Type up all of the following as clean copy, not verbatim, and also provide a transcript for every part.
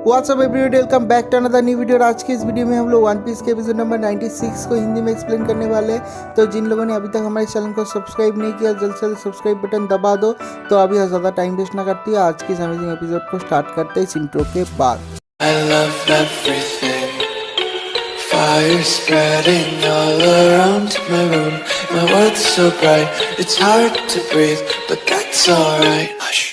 WhatsApp everyone, welcome back to another new video. आज की इस वीडियो में हम लोग वन पीस के एपिसोड नंबर 96 को हिंदी में एक्सप्लेन करने वाले हैं। तो जिन लोगों ने अभी तक हमारे चैनल को सब्सक्राइब नहीं किया, जल्द से जल्द सब्सक्राइब बटन दबा दो। तो अभी ज़्यादा टाइम वेस्ट ना करती है, आज की इस अमेजिंग एपिसोड को स्टार्ट करते हैं इस इंट्रो के बाद। I love everything. Fire spreading all around my room. My world's so bright, it's hard to breathe, but that's alright. Hush.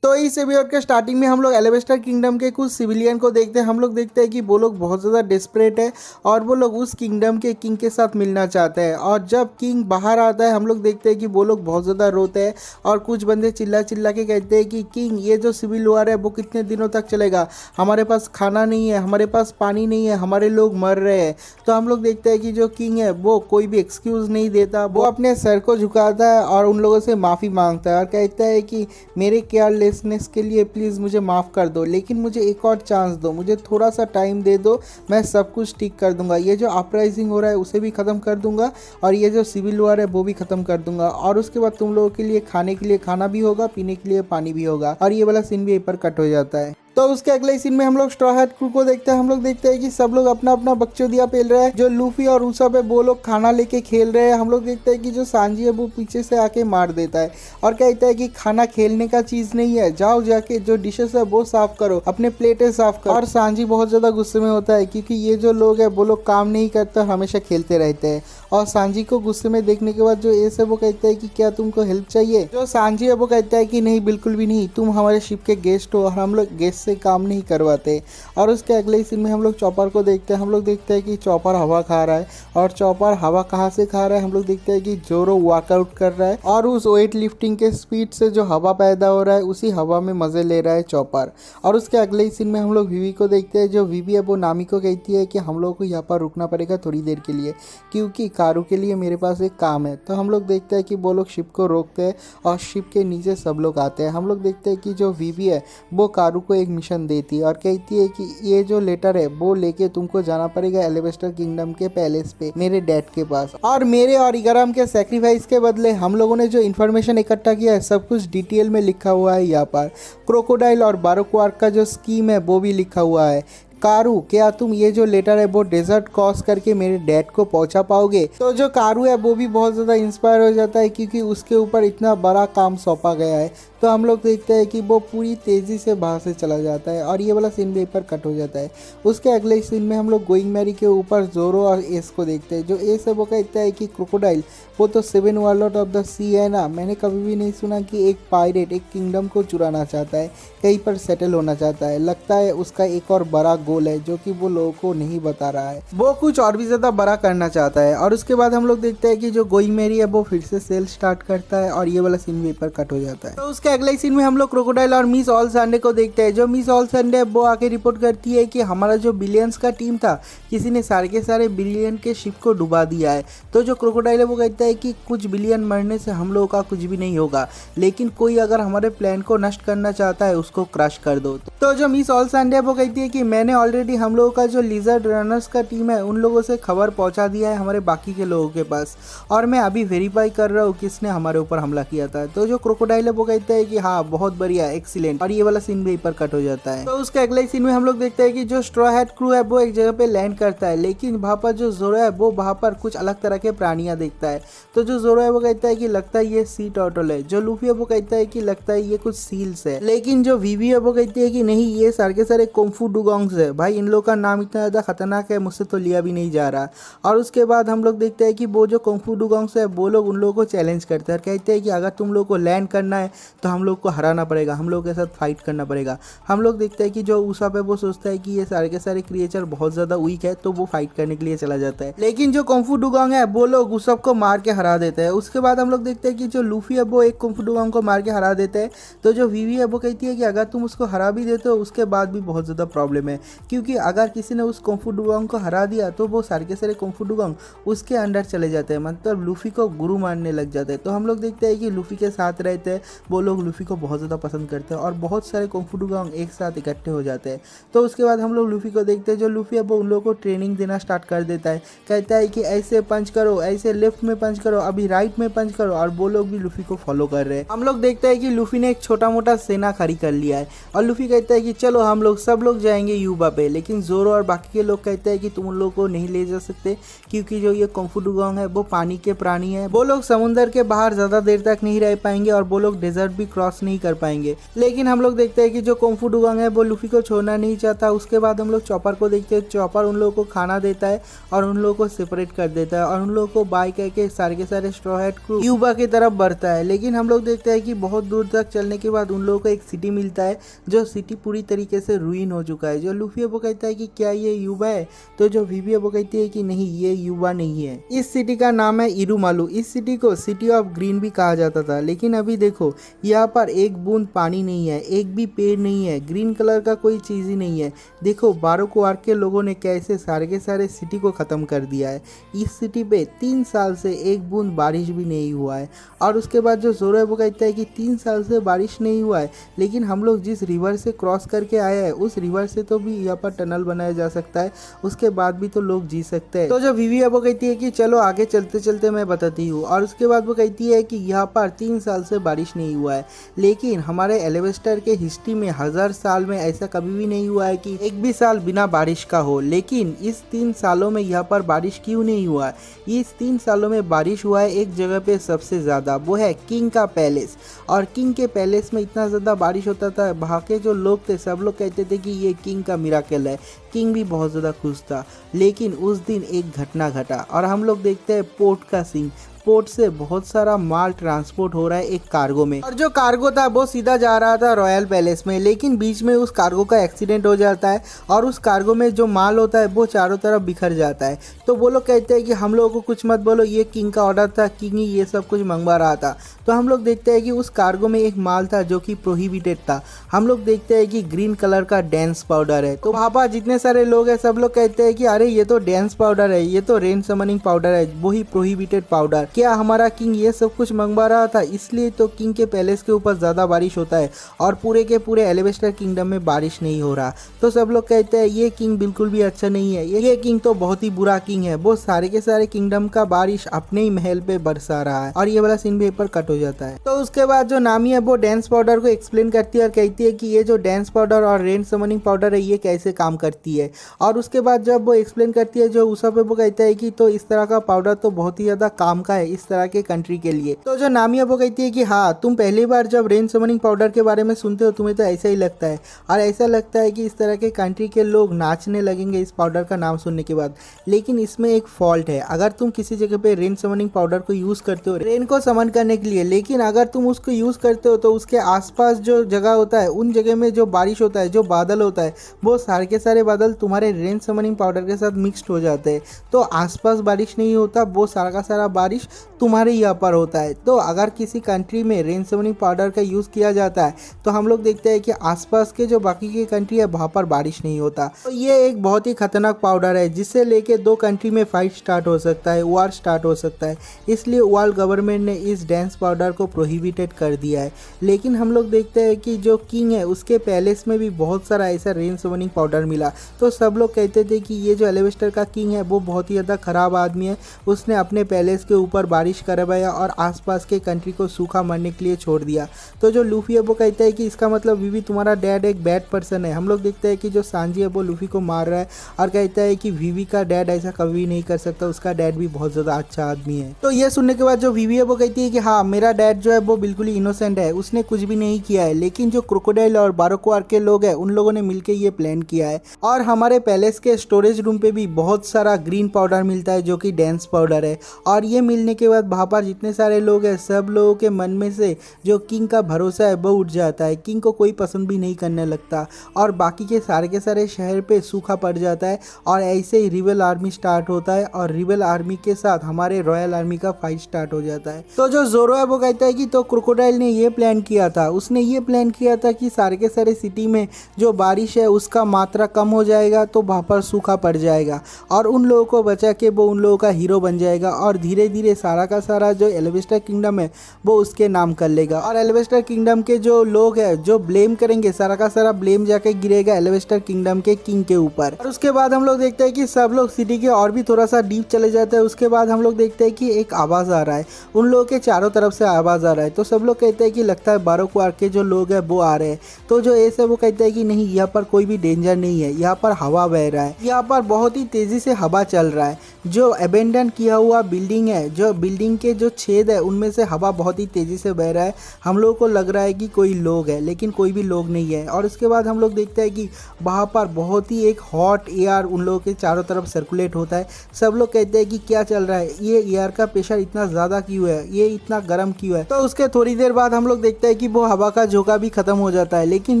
तो इस एपिसोड के स्टार्टिंग में हम लोग एलिवेस्टर किंगडम के कुछ सिविलियन को देखते हैं। हम लोग देखते हैं कि वो लोग बहुत ज़्यादा डेस्परेट है और वो लोग उस किंगडम के किंग के साथ मिलना चाहते हैं। और जब किंग बाहर आता है हम लोग देखते हैं कि वो लोग बहुत ज़्यादा रोते हैं और कुछ बंदे चिल्ला चिल्ला के कहते हैं कि किंग, ये जो सिविल वॉर है वो कितने दिनों तक चलेगा, हमारे पास खाना नहीं है, हमारे पास पानी नहीं है, हमारे लोग मर रहे हैं। तो हम लोग देखते हैं कि जो किंग है वो कोई भी एक्सक्यूज़ नहीं देता, वो अपने सर को झुकाता है और उन लोगों से माफ़ी मांगता है और कहता है कि मेरे केयरलेसनेस के लिए प्लीज़ मुझे माफ़ कर दो, लेकिन मुझे एक और चांस दो, मुझे थोड़ा सा टाइम दे दो, मैं सब कुछ ठीक कर दूंगा। ये जो अपराइजिंग हो रहा है उसे भी ख़त्म कर दूंगा और ये जो सिविल वॉर है वो भी ख़त्म कर दूंगा। और उसके बाद तुम लोगों के लिए खाने के लिए खाना भी होगा, पीने के लिए पानी भी होगा। और ये वाला सीन भी यहीं पर कट हो जाता है। तो उसके अगले सीन में हम लोग स्ट्रॉ हैट क्रू को देखते हैं। हम लोग देखते हैं कि सब लोग अपना अपना बकचोदिया पेल रहे हैं। जो लूफी और उsopp है वो लोग खाना लेके खेल रहे हैं। हम लोग देखते हैं कि जो सांजी है वो पीछे से आके मार देता है और कहता है कि खाना खेलने का चीज़ नहीं है, जाओ जाके जो डिशेस है वो साफ करो, अपने प्लेटें साफ करो। और सांजी बहुत ज़्यादा गुस्से में होता है क्योंकि ये जो लोग है वो लोग काम नहीं करते, हमेशा खेलते रहते हैं। और सांजी को गुस्से में देखने के बाद जो एस है वो कहता है कि क्या तुमको हेल्प चाहिए। जो सांजी है वो कहता है कि नहीं, बिल्कुल भी नहीं, तुम हमारे शिप के गेस्ट हो और हम लोग गेस्ट से काम नहीं करवाते। और उसके अगले सीन में हम लोग चॉपर को देखते हैं। हम लोग देखते हैं कि चॉपर हवा खा रहा है और चॉपर हवा कहाँ से खा रहा है, हम लोग देखते हैं कि जोरो वर्कआउट कर रहा है और उस वेट लिफ्टिंग के स्पीड से जो हवा पैदा हो रहा है उसी हवा में मज़े ले रहा है चॉपर। और उसके अगले सीन में हम लोग विवी को देखते हैं। जो विवी है वो नामी को कहती है कि हम लोग को यहाँ पर रुकना पड़ेगा थोड़ी देर के लिए क्योंकि कारू के लिए मेरे पास एक काम है। तो हम लोग देखते हैं कि वो लोग शिप को रोकते हैं और शिप के नीचे सब लोग आते हैं। हम लोग देखते हैं कि जो विवी है वो कारू को एक मिशन देती है और कहती है कि ये जो लेटर है वो लेके तुमको जाना पड़ेगा एलिवेस्टर किंगडम के पैलेस पे मेरे डैड के पास। और मेरे और इगराम के सेक्रीफाइस के बदले हम लोगों ने जो इन्फॉर्मेशन इकट्ठा किया है सब कुछ डिटेल में लिखा हुआ है। यहाँ पर क्रोकोडाइल और बारोक्वार्क का जो स्कीम है वो भी लिखा हुआ है। कारू, क्या तुम ये जो लेटर है वो डेजर्ट क्रॉस करके मेरे डैड को पहुंचा पाओगे? तो जो कारू है वो भी बहुत ज़्यादा इंस्पायर हो जाता है क्योंकि उसके ऊपर इतना बड़ा काम सौंपा गया है। तो हम लोग देखते हैं कि वो पूरी तेज़ी से बाहर से चला जाता है और ये वाला सीन भी पर कट हो जाता है। उसके अगले सीन में हम लोग गोइंग मैरी के ऊपर जोरो और एस को देखते हैं। जो एस है वो कहता है कि क्रोकोडाइल, वो तो 7 वार्लॉर्ड ऑफ द सी है ना, मैंने कभी भी नहीं सुना कि एक पायरेट एक किंगडम को चुराना चाहता है, कहीं पर सेटल होना चाहता है। लगता है उसका एक और बड़ा गोल है जो कि वो लोगों को नहीं बता रहा है, वो कुछ और भी ज़्यादा बड़ा करना चाहता है। और उसके बाद हम लोग देखते हैं कि जो गोइंग मैरी है वो फिर से सेल स्टार्ट करता है और ये वाला सीन भी पर कट हो जाता है। तो उसके अगले सीन में हम लोग क्रोकोडाइल और मिस ऑल संडे को देखते हैं। जो मिस ऑल संडे वो आके रिपोर्ट करती है कि हमारा जो बिलियंस का टीम था किसी ने सारे के सारे बिलियन के शिप को डुबा दिया है। तो जो क्रोकोडाइल है वो कहता है कि कुछ बिलियन मरने से हम लोगों का कुछ भी नहीं होगा, लेकिन कोई अगर हमारे प्लान को नष्ट करना चाहता है उसको क्रश कर दो। तो जो मिस ऑल संडे वो कहती है कि मैंने ऑलरेडी हम लोगों का जो लिजर्ड रनर्स का टीम है उन लोगों से खबर पहुंचा दिया है हमारे बाकी के लोगों के पास और मैं अभी वेरीफाई कर रहा हूँ किसने हमारे ऊपर हमला किया था। तो जो क्रोकोडाइल है वो कहता है कि हाँ, बहुत बढ़िया, एक्सीलेंट। और ये वाला सीन भी पर कट हो जाता है। तो उसके अगले सीन में हम लोग देखते हैं कि जो स्ट्रॉ हैट क्रू है वो एक जगह पे लैंड करता है, लेकिन वहाँ पर जो जोरो है वो वहाँ पर कुछ अलग तरह के प्राणियां देखता है। तो जो जोरो है वो कहता है कि लगता है ये सी टर्टल है। जो लूफी है वो कहता है कि लगता है ये कुछ सील्स है। लेकिन जो विवी है वो कहती है कि नहीं, ये सारे के सारे कुंफू डुगोंग्स है। भाई, इन लोग का नाम इतना ज़्यादा खतरनाक है, मुझसे तो लिया भी नहीं जा रहा। और उसके बाद हम लोग देखते हैं कि वो जो कुंफू डुगोंग्स है वो लोग उन लोगों को चैलेंज करते हैं और कहते हैं कि अगर तुम लोग को लैंड करना है तो हम लोग को हराना पड़ेगा, हम लोग के साथ फाइट करना पड़ेगा। हम लोग देखते हैं कि जो उsopp है वो सोचता है कि ये सारे के सारे क्रिएचर बहुत ज़्यादा वीक है तो वो फाइट करने के लिए चला जाता है, लेकिन जो कुंफू डुगोंग है वो लोग उsopp को मार के हरा देते हैं। उसके बाद हम लोग देखते हैं कि जो लूफी है वो एक कुंफू डुगोंग को मार के हरा देते हैं। तो जो विवी है वो कहती है कि अगर तुम उसको हरा भी देते हो उसके बाद भी बहुत ज़्यादा प्रॉब्लम है, क्योंकि अगर किसी ने उस कुंफू डुगोंग को हरा दिया तो वो सारे के सारे कुंफू डुगोंग उसके अंडर चले जाते हैं, मतलब लूफी को गुरु मानने लग जाते हैं। तो हम लोग देखते हैं कि लूफी के साथ रहते हैं वो लोग लूफी को बहुत ज़्यादा पसंद करते हैं और बहुत सारे कुंफू डुगोंग एक साथ इकट्ठे हो जाते हैं। तो उसके बाद हम लोग लूफी को देखते हैं। जो लूफी है वो उन लोगों को ट्रेनिंग देना स्टार्ट कर देता है, कहता है कि ऐसे पंच करो, ऐसे लेफ्ट में पंच पंच करो, अभी राइट में पंच करो, और वो लोग भी लूफी को फॉलो कर रहे हैं। हम लोग देखते हैं कि लूफी ने एक छोटा मोटा सेना खड़ी कर लिया है और लूफी कहता है कि चलो हम लोग सब लोग जाएंगे यूबा पे, लेकिन जोरो और बाकी के लोग कहते हैं कि तुम उन लोगों को नहीं ले जा सकते क्योंकि जो ये कुंग फू डुगोंग है वो पानी के प्राणी है, वो लोग समुद्र के बाहर ज्यादा देर तक नहीं रह पाएंगे और वो लोग डेजर्ट भी क्रॉस नहीं कर पाएंगे। लेकिन हम लोग देखते हैं कि जो कुंग फू डुगोंग है वो लूफी को छोड़ना नहीं चाहता। उसके बाद हम लोग चॉपर को देखते हैं, चॉपर उन लोगों को खाना देता है और उन लोगों को सेपरेट कर देता है और उन लोगों को बाय करके सारे के सारे स्ट्रॉ हैट क्रू यूबा की तरफ बढ़ता है। लेकिन हम लोग देखते हैं कि बहुत दूर तक चलने के बाद उन लोगों को एक सिटी मिलता है, जो सिटी पूरी तरीके से रुइन हो चुका है। जो लूफी है वो कहता है कि क्या ये यूबा है, तो जो वीवी है वो कहती है कि नहीं ये यूबा नहीं है। इस सिटी का नाम है इरुमालू। इस सिटी को सिटी ऑफ ग्रीन भी कहा जाता था, लेकिन अभी देखो यहाँ पर एक बूंद पानी नहीं है, एक भी पेड़ नहीं है, ग्रीन कलर का कोई चीज़ ही नहीं है। देखो बारोक वार्क के लोगों ने कैसे सारे के सारे सिटी को ख़त्म कर दिया है। इस सिटी पे 3 साल से एक बूंद बारिश भी नहीं हुआ है। और उसके बाद जो जोरो है वो कहता है कि 3 साल से बारिश नहीं हुआ है, लेकिन हम लोग जिस रिवर से क्रॉस करके आए हैं उस रिवर से तो भी यहाँ पर टनल बनाया जा सकता है, उसके बाद भी तो लोग जी सकते हैं। तो जो वीवी है वो कहती है कि चलो आगे चलते चलते मैं बताती हूँ। और उसके बाद वो कहती है कि यहाँ पर 3 साल से बारिश नहीं हुआ है, लेकिन हमारे एलेवेस्टर के हिस्ट्री में 1000 साल में ऐसा कभी भी नहीं हुआ है कि एक भी साल बिना बारिश का हो। लेकिन इस 3 सालों में यहाँ पर बारिश क्यों नहीं हुआ? इस 3 सालों में बारिश हुआ है एक जगह पे सबसे ज़्यादा, वो है किंग का पैलेस। और किंग के पैलेस में इतना ज़्यादा बारिश होता था, वहाँ के जो लोग थे सब लोग कहते थे कि ये किंग का मिराकल है। किंग भी बहुत ज़्यादा खुश था। लेकिन उस दिन एक घटना घटा और हम लोग देखते हैं पोर्ट का सीन। पोर्ट से बहुत सारा माल ट्रांसपोर्ट हो रहा है एक कार्गो में, और जो कार्गो था वो सीधा जा रहा था रॉयल पैलेस में। लेकिन बीच में उस कार्गो का एक्सीडेंट हो जाता है और उस कार्गो में जो माल होता है वो चारों तरफ बिखर जाता है। तो वो लोग कहते हैं कि हम लोगों को कुछ मत बोलो, ये किंग का ऑर्डर था, किंग ही ये सब कुछ मंगवा रहा था। तो हम लोग देखते हैं कि उस कार्गो में एक माल था जो कि प्रोहिबिटेड था। हम लोग देखते हैं कि ग्रीन कलर का डांस पाउडर है। तो वहाँ पर जितने सारे लोग हैं सब लोग कहते हैं कि अरे ये तो डांस पाउडर है, ये तो रेन समनिंग पाउडर है, वही प्रोहिबिटेड पाउडर। क्या हमारा किंग ये सब कुछ मंगवा रहा था, इसलिए तो किंग के पैलेस के ऊपर ज़्यादा बारिश होता है और पूरे के पूरे एलिवेस्टर किंगडम में बारिश नहीं हो रहा। तो सब लोग कहते हैं ये किंग बिल्कुल भी अच्छा नहीं है, ये किंग तो बहुत ही बुरा किंग है, वो सारे के सारे किंगडम का बारिश अपने ही महल पे बरसा रहा है। और ये वाला सीन भी पर कट हो जाता है। तो उसके बाद जो नामी है वो डांस पाउडर को एक्सप्लेन करती है और कहती है कि ये जो डांस पाउडर और रेन समनिंग पाउडर है ये कैसे काम करती है। और उसके बाद जब वो एक्सप्लेन करती है जो उसा पे वो कहता है कि तो इस तरह का पाउडर तो बहुत ही ज़्यादा काम का है इस तरह के कंट्री के लिए। तो जो नामी है वो कहती है कि हाँ तुम पहली बार जब रेन समनिंग पाउडर के बारे में सुनते हो तुम्हें तो ऐसा ही लगता है, और ऐसा लगता है कि इस तरह के कंट्री के लोग नाचने लगेंगे इस पाउडर का नाम सुनने के बाद। लेकिन इसमें एक फॉल्ट है, अगर तुम किसी जगह पे रेन समनिंग पाउडर को यूज़ करते हो रेन को समन करने के लिए, लेकिन अगर तुम उसको यूज़ करते हो तो उसके आसपास जो जगह होता है उन जगह में जो बारिश होता है, जो बादल होता है, वो सारे के सारे बादल तुम्हारे रेन समनिंग पाउडर के साथ मिक्सड हो जाते हैं। तो आसपास बारिश नहीं होता, वो सारा का सारा बारिश तुम्हारे यहाँ पर होता है। तो अगर किसी कंट्री में रेन समनिंग पाउडर का यूज़ किया जाता है तो हम लोग देखते हैं कि आसपास के जो बाकी के कंट्री है वहाँ पर बारिश नहीं होता। तो ये एक बहुत ही खतरनाक पाउडर है जिससे लेके 2 कंट्री में फाइट स्टार्ट हो सकता है, वॉर स्टार्ट हो सकता है। इसलिए वर्ल्ड गवर्नमेंट ने इस डांस पाउडर को प्रोहिबिटेड कर दिया है। लेकिन हम लोग देखते हैं कि जो किंग है उसके पैलेस में भी बहुत सारा ऐसा रेन समनिंग पाउडर मिला। तो सब लोग कहते थे कि ये जो एलिवेस्टर का किंग है वो बहुत ही ज़्यादा ख़राब आदमी है, उसने अपने पैलेस के ऊपर बारिश करवाया और आसपास के कंट्री को सूखा मरने के लिए छोड़ दिया। तो जो लूफी है वो कहता है कि इसका मतलब वीवी तुम्हारा डैड एक बैड पर्सन है। हम लोग देखते हैं कि जो सांजी है वो लूफी को मार रहा है और कहता है कि वीवी का डैड ऐसा कभी नहीं कर सकता, उसका डैड भी बहुत ज़्यादा अच्छा आदमी है। तो ये सुनने के बाद जो वीवी है वो कहती है कि हाँ मेरा डैड जो है वो बिल्कुल ही इनोसेंट है, उसने कुछ भी नहीं किया है। लेकिन जो क्रोकोडाइल और बारोक वार्क के लोग हैं उन लोगों ने मिलकर ये प्लान किया है। और हमारे पैलेस के स्टोरेज रूम पे भी बहुत सारा ग्रीन पाउडर मिलता है जो कि डांस पाउडर है। और ये मिलने के बाद वहाँ पर जितने सारे लोग हैं सब लोगों के मन में से जो किंग का भरोसा है वो उठ जाता है। किंग को कोई पसंद भी नहीं करने लगता और बाकी के सारे शहर पे सूखा पड़ जाता है। और ऐसे ही रिबल आर्मी स्टार्ट होता है और रिबल आर्मी के साथ हमारे रॉयल आर्मी का फाइट स्टार्ट हो जाता है। तो जो जोरो है वो कहता है कि तो क्रोकोडाइल ने ये प्लान किया था, उसने ये प्लान किया था कि सारे के सारे सिटी में जो बारिश है उसका मात्रा कम हो जाएगा तो वहाँ पर सूखा पड़ जाएगा और उन लोगों को बचा के वो उन लोगों का हीरो बन जाएगा और धीरे धीरे सारा का सारा जो एलिवेस्टर किंगडम है वो उसके नाम कर लेगा। और एलिवेस्टर किंगडम के जो लोग हैं जो ब्लेम करेंगे, सारा का सारा ब्लेम जाके गिरेगा एलिवेस्टर किंगडम के किंग के ऊपर। और उसके बाद हम लोग देखते हैं कि सब लोग सिटी के और भी थोड़ा सा डीप चले जाते हैं। उसके बाद हम लोग देखते हैं कि एक आवाज़ आ रहा है, उन लोगों के चारों तरफ से आवाज़ आ रहा है। तो सब लोग कहते हैं कि लगता है बारोक्वार के जो लोग हैं वो आ रहे हैं। तो जो एस है वो कहता है कि नहीं, यहाँ पर कोई भी डेंजर नहीं है, यहाँ पर हवा बह रहा है, यहाँ पर बहुत ही तेज़ी से हवा चल रहा है। जो अबेंडन किया हुआ बिल्डिंग है, जो बिल्डिंग के जो छेद है उनमें से हवा बहुत ही तेज़ी से बह रहा है। हम लोगों को लग रहा है कि कोई लोग है, लेकिन कोई भी लोग नहीं है। और उसके बाद हम लोग देखते हैं कि वहाँ पर बहुत ही एक हॉट एयर उन लोगों के चारों तरफ सर्कुलेट होता है। सब लोग कहते हैं कि क्या चल रहा है, ये एयर का प्रेशर इतना ज़्यादा क्यों है, ये इतना गर्म क्यों है। तो उसके थोड़ी देर बाद हम लोग देखते हैं कि वो हवा का झोंका भी ख़त्म हो जाता है। लेकिन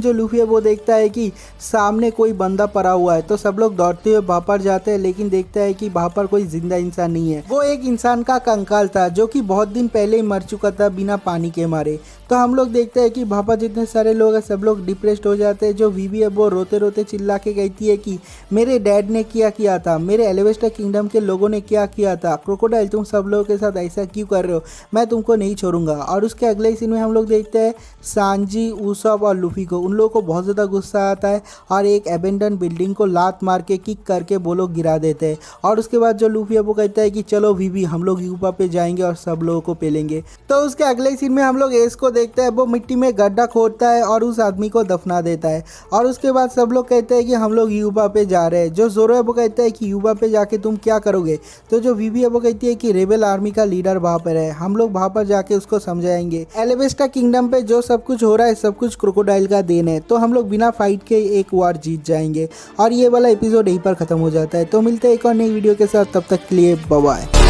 जो लूफी है वो देखता है कि सामने कोई बंदा पड़ा हुआ है। तो सब लोग दौड़ते हुए वहाँ पर जाते हैं, लेकिन देखता है कि वहाँ पर कोई जिंदा इंसान नहीं है। वो एक इंसान का कंकाल था जो कि बहुत दिन पहले ही मर चुका था बिना पानी के मारे। तो हम लोग देखते हैं कि वहाँ पर जितने सारे लोग हैं सब लोग डिप्रेस्ड हो जाते हैं। जो वीवी है वो रोते रोते चिल्ला के कहती है कि मेरे डैड ने क्या किया था, मेरे एलिवेस्टर किंगडम के लोगों ने क्या किया था, क्रोकोडाइल तुम सब लोगों के साथ ऐसा क्यों कर रहे हो, मैं तुमको नहीं छोड़ूंगा। और उसके अगले सीन में हम लोग देखते हैं सांजी, उसब और लूफी को, उन लोगों को बहुत ज़्यादा गुस्सा आता है और एक एबेंडन बिल्डिंग को लात मार के किक करके वो लोग गिरा देते हैं। और उसके बाद जो लूफी है वो कहता है कि चलो वीवी हम लोग यूपा पे जाएंगे और सब लोगों को पेलेंगे। तो उसके अगले सीन में हम लोग एस को देखते हैं, वो मिट्टी में गड्ढा खोदता है और उस आदमी को दफना देता है। और उसके बाद सब लोग कहते हैं कि हम लोग यूबा पे जा रहे हैं। जो जोरो है वो कहता है कि यूबा पे जाके तुम क्या करोगे। तो जो वीवी है वो कहती है कि रेबेल आर्मी का लीडर वहाँ पर है, हम लोग वहाँ पर जाके उसको समझाएंगे। एलिवेस्टर किंगडम पे जो सब कुछ हो रहा है सब कुछ क्रोकोडाइल का देन है, तो हम लोग बिना फाइट के एक वार जीत जाएंगे। और ये वाला एपिसोड यहीं पर खत्म हो जाता है। तो मिलते हैं एक और नई वीडियो के साथ, तब तक के लिए बाय बाय।